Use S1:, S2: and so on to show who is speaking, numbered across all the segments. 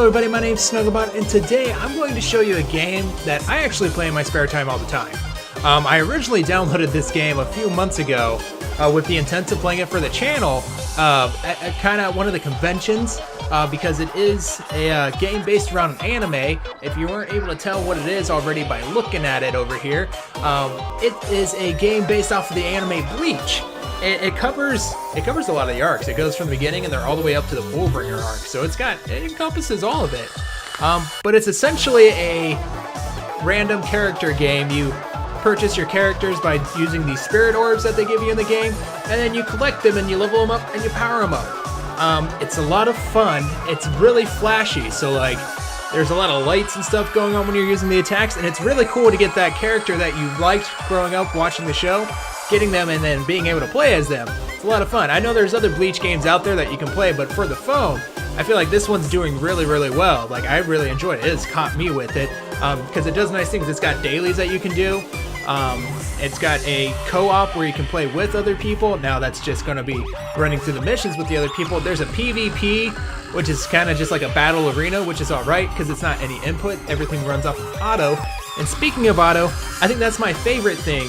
S1: everybody, my name's Snugglebot, and today I'm going to show you a game that I actually play in my spare time all the time. I originally downloaded this game a few months ago with the intent of playing it for the channel at kind of one of the conventions because it is a game based around an anime. If you weren't able to tell what it is already by looking at it over here, it is a game based off of the anime Bleach. It covers a lot of the arcs. It goes from the beginning and they're all the way up to the Fullbringer arc. So it encompasses all of it. But it's essentially a random character game. You purchase your characters by using these spirit orbs that they give you in the game, and then you collect them and you level them up and you power them up. It's a lot of fun. It's really flashy. So like, there's a lot of lights and stuff going on when you're using the attacks, and it's really cool to get that character that you liked growing up watching the show, getting them and then being able to play as them. It's a lot of fun. I know there's other Bleach games out there that you can play, but for the phone, I feel like this one's doing really, really well. Like, I really enjoyed it. It has caught me with it because it does nice things. It's got dailies that you can do. It's got a co-op where you can play with other people. Now that's just going to be running through the missions with the other people. There's a PvP, which is kind of just like a battle arena, which is alright because it's not any input. Everything runs off of auto. And speaking of auto, I think that's my favorite thing,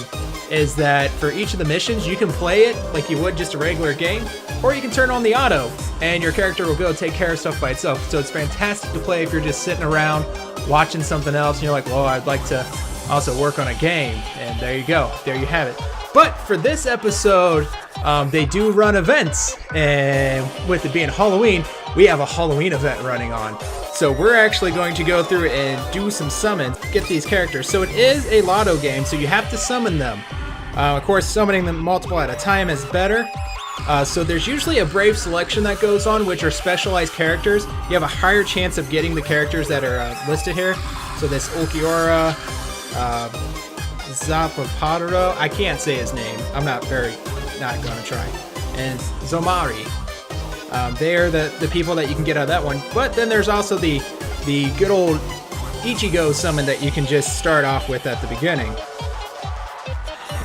S1: is that for each of the missions, you can play it like you would just a regular game, or you can turn on the auto, and your character will go take care of stuff by itself. So it's fantastic to play if you're just sitting around watching something else, and you're like, well, I'd like to also work on a game, and there you go. There you have it. But for this episode, they do run events, and with it being Halloween, we have a Halloween event running on. So we're actually going to go through and do some summons, get these characters. So it is a lotto game, so you have to summon them. Of course, summoning them multiple at a time is better. So there's usually a brave selection that goes on, which are specialized characters. You have a higher chance of getting the characters that are listed here. So this Ulquiorra, Zapatero, I can't say his name. I'm not gonna try. And Zomari. They're the people that you can get out of that one. But then there's also the good old Ichigo summon that you can just start off with at the beginning.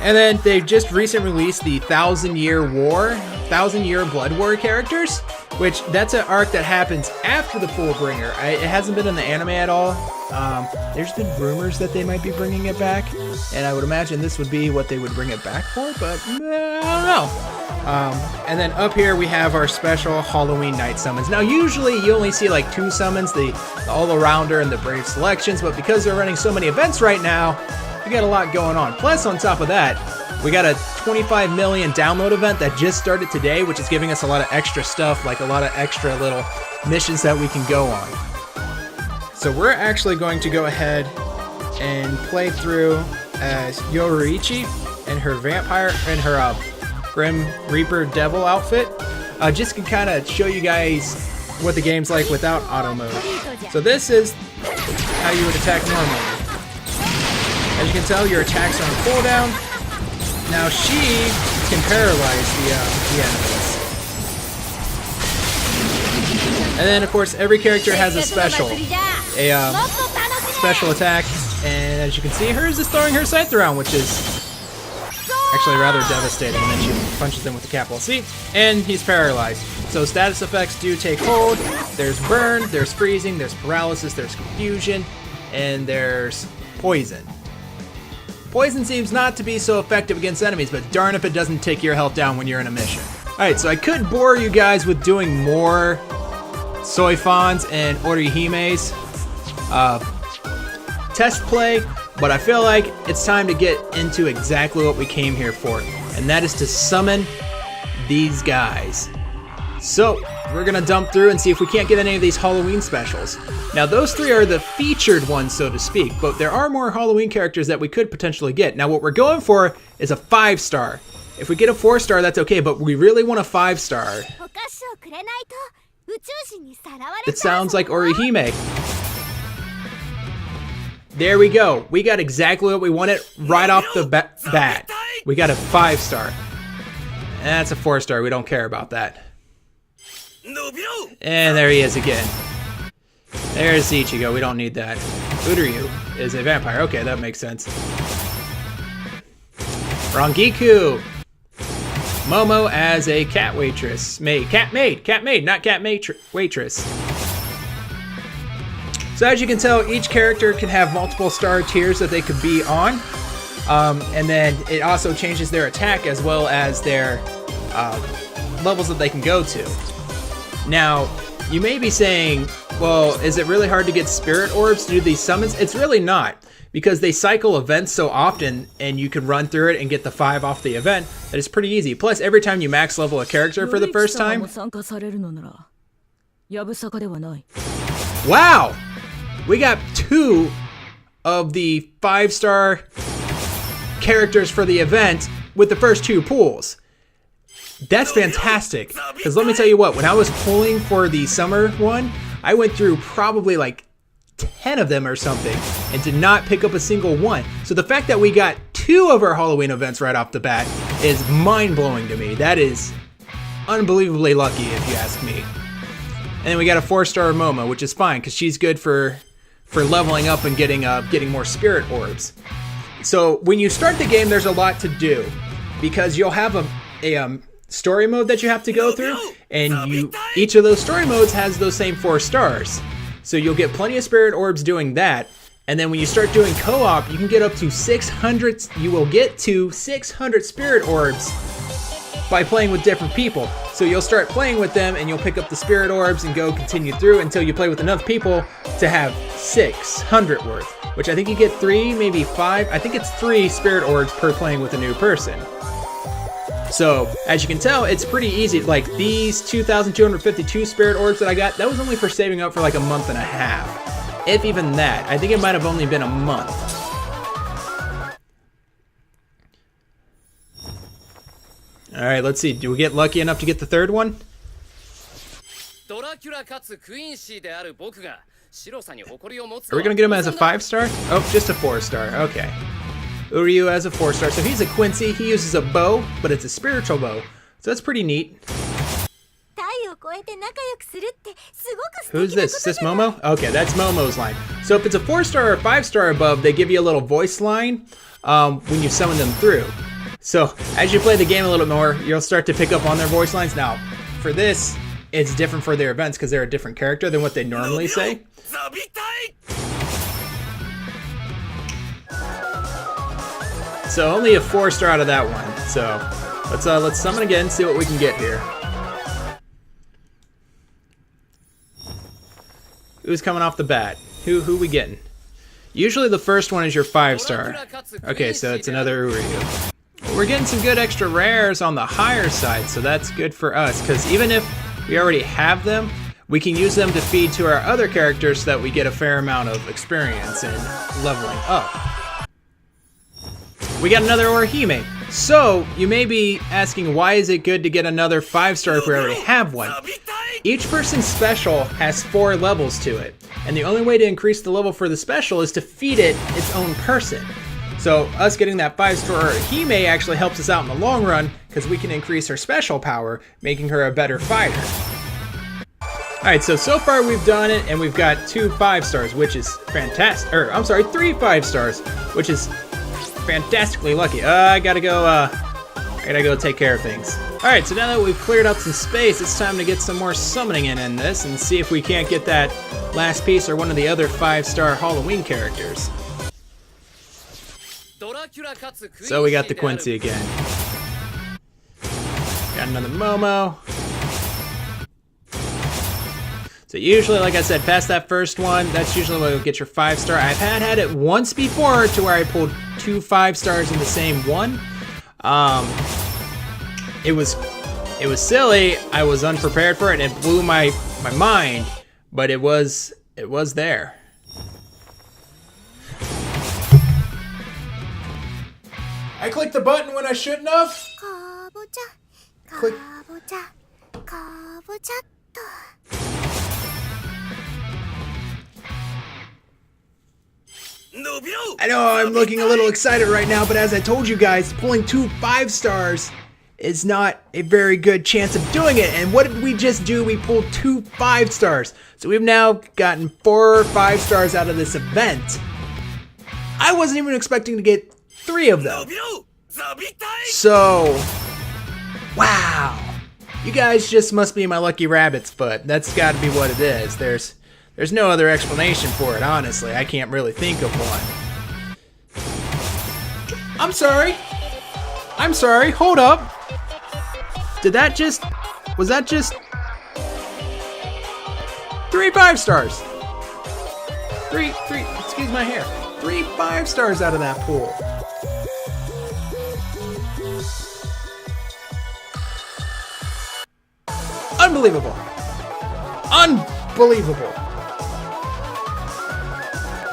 S1: And then they've just recently released the 1,000-Year Blood War characters, which that's an arc that happens after the Fullbringer. It hasn't been in the anime at all. There's been rumors that they might be bringing it back, and I would imagine this would be what they would bring it back for, but I don't know. And then up here we have our special Halloween night summons. Now usually you only see like 2 summons, the all-arounder and the brave selections, but because they're running so many events right now, we got a lot going on. Plus, on top of that, we got a 25 million download event that just started today, which is giving us a lot of extra stuff, like a lot of extra little missions that we can go on. So we're actually going to go ahead and play through as Yoruichi and her vampire and her Grim Reaper Devil outfit. Just to kind of show you guys what the game's like without auto mode. So this is how you would attack normally. As you can tell, your attacks are on cooldown. Now she can paralyze the enemies. And then of course every character has a special attack, and as you can see, hers is throwing her scythe around, which is actually rather devastating. And then she punches him with the capital C, and he's paralyzed. So status effects do take hold. There's burn, there's freezing, there's paralysis, there's confusion, and there's poison. Poison seems not to be so effective against enemies, but darn if it doesn't take your health down when you're in a mission. Alright, so I could bore you guys with doing more Soifans and Orihime's test play, but I feel like it's time to get into exactly what we came here for, and that is to summon these guys. So, we're gonna dump through and see if we can't get any of these Halloween specials. Now, those 3 are the featured ones, so to speak, but there are more Halloween characters that we could potentially get. Now, what we're going for is a 5-star. If we get a 4-star, that's okay, but we really want a 5-star. It sounds like Orihime. There we go. We got exactly what we wanted right off the bat. We got a 5-star. That's a 4-star. We don't care about that. And there he is again. There's Ichigo. We don't need that. Uryu is a vampire. Okay, that makes sense. Rangiku. Momo as a cat waitress. Cat maid, not cat waitress. So as you can tell, each character can have multiple star tiers that they could be on. And then it also changes their attack as well as their levels that they can go to. Now, you may be saying, well, is it really hard to get spirit orbs to do these summons? It's really not, because they cycle events so often and you can run through it and get the 5 off the event that it's pretty easy. Plus, every time you max level a character for the first time... Wow! We got 2 of the 5-star characters for the event with the first 2 pools. That's fantastic, because let me tell you what, when I was pulling for the summer one, I went through probably like 10 of them or something and did not pick up a single one. So the fact that we got 2 of our Halloween events right off the bat is mind-blowing to me. That is unbelievably lucky, if you ask me. And then we got a 4-star Momo, which is fine because she's good for leveling up and getting more spirit orbs. So when you start the game, there's a lot to do because you'll have a story mode that you have to go through, and each of those story modes has those same 4 stars. So you'll get plenty of spirit orbs doing that. And then when you start doing co-op, you can get up to 600. You will get to 600 spirit orbs by playing with different people. So you'll start playing with them and you'll pick up the spirit orbs and go continue through until you play with enough people to have 600 worth, which I think you get 3, maybe 5. I think it's 3 spirit orbs per playing with a new person. So as you can tell, it's pretty easy. Like these 2,252 spirit orbs that I got, that was only for saving up for like a month and a half. If even that. I think it might have only been a month. Alright, let's see. Do we get lucky enough to get the 3rd one? Are we gonna get him as a 5-star? Oh, just a 4-star. Okay. Uryu as a 4-star. So he's a Quincy. He uses a bow, but it's a spiritual bow. So that's pretty neat. Who's this? Is this Momo? Okay, that's Momo's line. So if it's a 4-star or 5-star above, they give you a little voice line when you summon them through. So as you play the game a little more, you'll start to pick up on their voice lines. Now, for this, it's different for their events because they're a different character than what they normally say. So only a 4-star out of that one. So let's summon again, see what we can get here. Who's coming off the bat? Who we getting? Usually the first one is your 5-star. Okay, so it's another Uryu. We're getting some good extra rares on the higher side, so that's good for us, because even if we already have them, we can use them to feed to our other characters so that we get a fair amount of experience and leveling up. We got another Orihime. So, you may be asking, why is it good to get another 5-star if we already have one? Each person's special has 4 levels to it, and the only way to increase the level for the special is to feed it its own person. So, us getting that 5-star Orihime actually helps us out in the long run, because we can increase her special power, making her a better fighter. Alright, so far we've done it, and we've got 2 5-stars, which is fantastic. Or, I'm sorry, 3 5-stars, which is fantastically lucky. I gotta go take care of things. Alright, so now that we've cleared out some space, it's time to get some more summoning in this and see if we can't get that last piece or one of the other 5-star Halloween characters. So we got the Quincy again. Got another Momo. So usually, like I said, past that first one, that's usually what will get your 5-star. I've had it once before to where I pulled 2 5-stars in the same one. It was silly. I was unprepared for it, and it blew my mind. But it was there. I clicked the button when I shouldn't have. Click. I know I'm looking a little excited right now, but as I told you guys, pulling 2 5-stars is not a very good chance of doing it. And what did we just do? We pulled 2 5-stars. So we've now gotten 4 5-stars out of this event. I wasn't even expecting to get 3 of them. So, wow. You guys just must be my lucky rabbits, but that's gotta be what it is. There's There's no other explanation for it, honestly. I can't really think of one. I'm sorry. I'm sorry. Hold up. Was that just 3 5-stars? Three, excuse my hair. 3 5-stars out of that pool. Unbelievable. Unbelievable.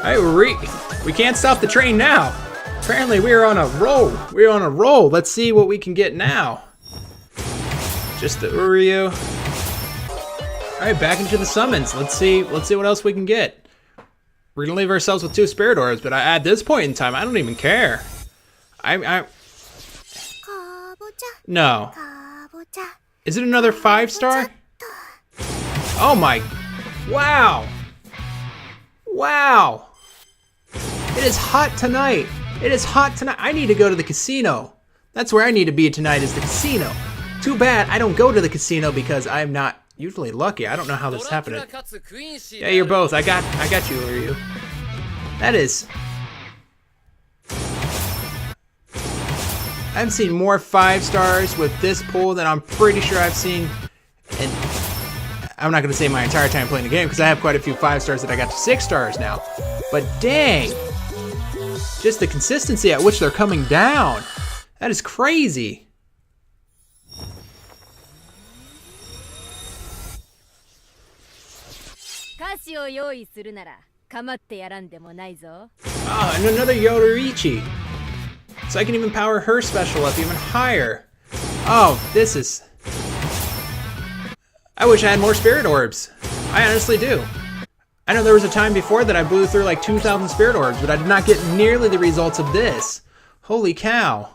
S1: Alright, we can't stop the train now. Apparently we're on a roll. We're on a roll. Let's see what we can get now. Just the Uryu. Alright, back into the summons. Let's see what else we can get. We're gonna leave ourselves with 2 spirit orbs, but at this point in time, I don't even care. No. Is it another 5-star? Oh my, wow. Wow. It is hot tonight. It is hot tonight. I need to go to the casino. That's where I need to be tonight, is the casino. Too bad I don't go to the casino because I'm not usually lucky. I don't know how this is happening. Yeah, you're both. I got you, Uryu. That is... I've seen more 5-stars with this pool than I'm pretty sure I've seen. And I'm not going to say my entire time playing the game because I have quite a few 5-stars that I got to 6 stars now. But dang. Just the consistency at which they're coming down. That is crazy. Ah, and another Yoruichi. So I can even power her special up even higher. Oh, this is... I wish I had more spirit orbs. I honestly do. I know there was a time before that I blew through like 2,000 spirit orbs, but I did not get nearly the results of this. Holy cow.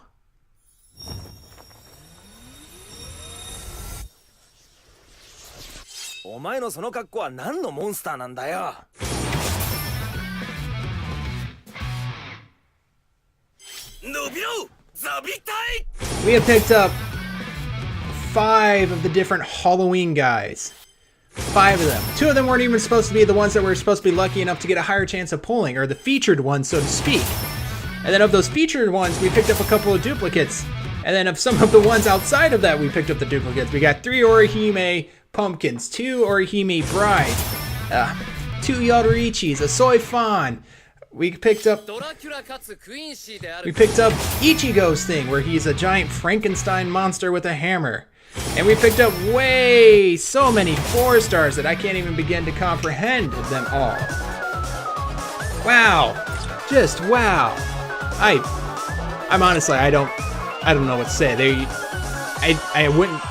S1: We have picked up 5 of the different Halloween guys. 5 of them. 2 of them weren't even supposed to be the ones that were supposed to be lucky enough to get a higher chance of pulling, or the featured ones, so to speak. And then of those featured ones, we picked up a couple of duplicates. And then of some of the ones outside of that, we picked up the duplicates. We got 3 Orihime pumpkins, 2 Orihime bride, 2 Yoruichis, a soy fawn. We picked up Ichigo's thing, where he's a giant Frankenstein monster with a hammer. And we picked up so many 4-stars that I can't even begin to comprehend them all. Wow. Just wow. I'm honestly, I don't know what to say. I wouldn't...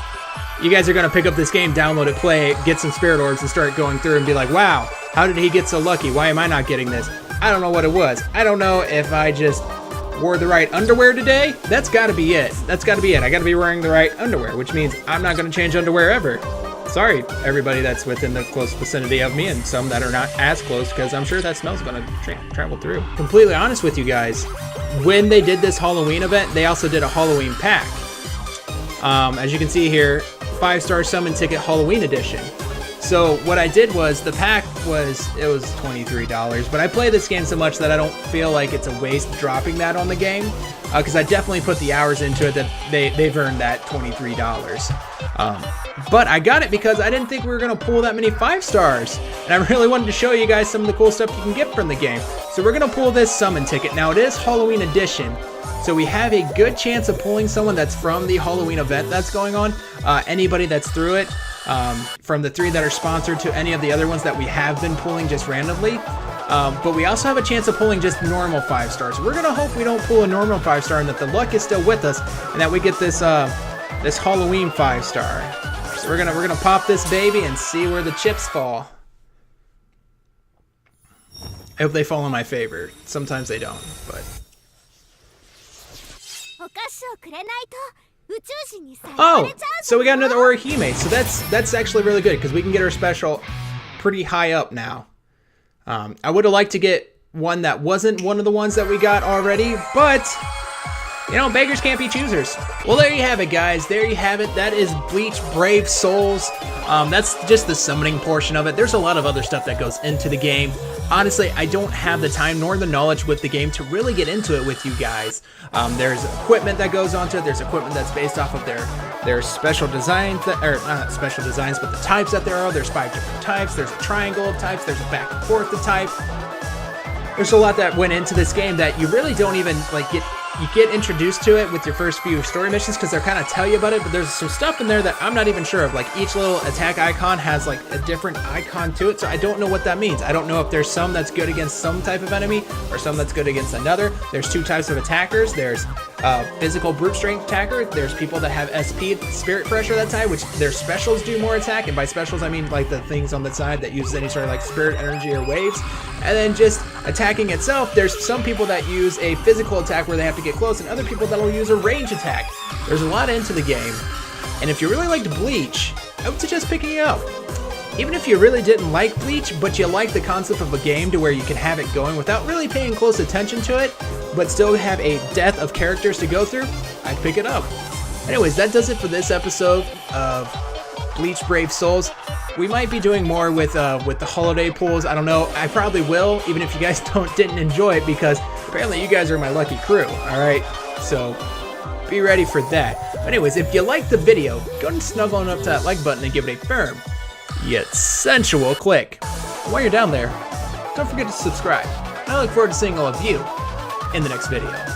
S1: You guys are going to pick up this game, download it, play it, get some spirit orbs, and start going through and be like, wow, how did he get so lucky? Why am I not getting this? I don't know what it was. I don't know if I just wore the right underwear today. That's got to be it. That's got to be it. I got to be wearing the right underwear, which means I'm not going to change underwear ever. Sorry, everybody that's within the close vicinity of me, and some that are not as close, because I'm sure that smell's going to travel through. Completely honest with you guys, when they did this Halloween event, they also did a Halloween pack. As you can see here, 5-star summon ticket Halloween edition. So what I did was, the pack was $23, but I play this game so much that I don't feel like it's a waste dropping that on the game, because I definitely put the hours into it that they've earned that $23. But I got it because I didn't think we were going to pull that many 5-stars, and I really wanted to show you guys some of the cool stuff you can get from the game. So we're going to pull this summon ticket. Now it is Halloween edition, so we have a good chance of pulling someone that's from the Halloween event that's going on. Anybody that's through it. From the 3 that are sponsored to any of the other ones that we have been pulling just randomly. But we also have a chance of pulling just normal 5-stars. We're going to hope we don't pull a normal 5-star and that the luck is still with us and that we get this this Halloween 5-star. So we're gonna pop this baby and see where the chips fall. I hope they fall in my favor. Sometimes they don't, but... Oh, so we got another Orihime. So that's actually really good because we can get our special pretty high up now. I would have liked to get one that wasn't one of the ones that we got already, but you know, beggars can't be choosers. Well, there you have it, guys. There you have it. That is Bleach Brave Souls. That's just the summoning portion of it. There's a lot of other stuff that goes into the game. Honestly, I don't have the time nor the knowledge with the game to really get into it with you guys. There's equipment that goes onto it. There's equipment that's based off of their special designs, or not special designs, but the types that there are. There's 5 different types. There's a triangle of types. There's a back and forth of type. There's a lot that went into this game that you really don't even like you get introduced to it with your first few story missions because they're kind of tell you about it, but there's some stuff in there that I'm not even sure of. Like each little attack icon has like a different icon to it, so I don't know what that means. I don't know if there's some that's good against some type of enemy or some that's good against another. There's 2 types of attackers. There's physical brute strength attacker. There's people that have SP, spirit pressure that type, which their specials do more attack, and by specials I mean like the things on the side that use any sort of like spirit energy or waves. And then just attacking itself, there's some people that use a physical attack where they have to get close, and other people that'll use a range attack. There's a lot into the game, and if you really liked Bleach, I would suggest picking it up. Even if you really didn't like Bleach, but you like the concept of a game to where you can have it going without really paying close attention to it, but still have a depth of characters to go through, I'd pick it up. Anyways, that does it for this episode of Bleach Brave Souls. We might be doing more with the holiday pools. I don't know. I probably will, even if you guys didn't enjoy it, because apparently you guys are my lucky crew. All right, so be ready for that. But anyways, if you liked the video, go ahead and snuggle on up to that like button and give it a firm yet sensual click. While you're down there, don't forget to subscribe. I look forward to seeing all of you in the next video.